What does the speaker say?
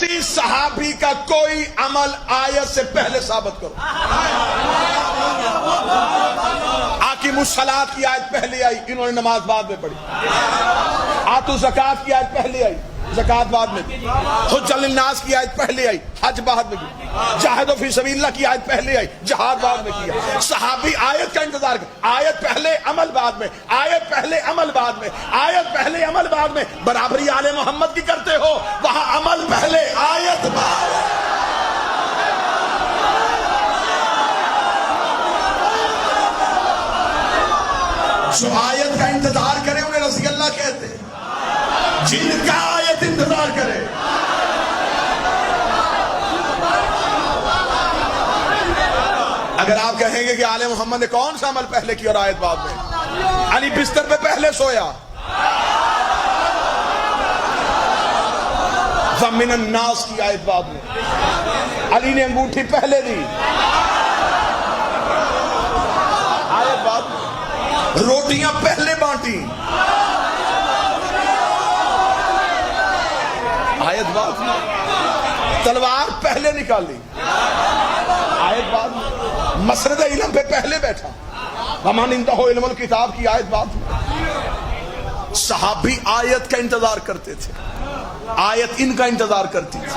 کسی صحابی کا کوئی عمل آیت سے پہلے ثابت کرو. آقیم الصلاۃ کی آیت پہلے آئی، انہوں نے نماز بعد میں پڑھی. آتوا الزکوٰۃ کی آیت پہلے آئی، زکوٰۃ بعد میں کی. حج للناس کی آیت پہلے آئی، حج بعد میں کی. جاہدوا فی سبیل اللہ کی آیت پہلے آئی، جہاد بعد میں کیا. صحابی آیت کا انتظار کر، آیت پہلے عمل بعد میں، آیت پہلے عمل بعد میں، آیت پہلے عمل بعد میں. برابری آل محمد کی کرتے ہو، وہاں عمل پہلے آیت بعد. جو آیت کا انتظار کرے انہیں رضی اللہ کہتے ہیں، جن کا آیت انتظار کرے. اگر آپ کہیں گے کہ آل محمد نے کون سا عمل پہلے کیا اور آیت بعد میں؟ علی بستر پہ پہلے سویا، وَمِنَ النَّاسِ کی آیت بعد میں. علی نے انگوٹھی پہلے دی، آیت بعد میں. روٹیاں پہلے بانٹی، آیت بعد میں. تلوار پہلے نکالی، آیت بعد میں. مسرد علم پہ پہلے بیٹھا، وَمَنْ عِنْدَهُ عِلْمُ الْكِتَابِ کی آیت بعد میں. صحابی آیت کا انتظار کرتے تھے، آیت ان کا انتظار کرتی تھی.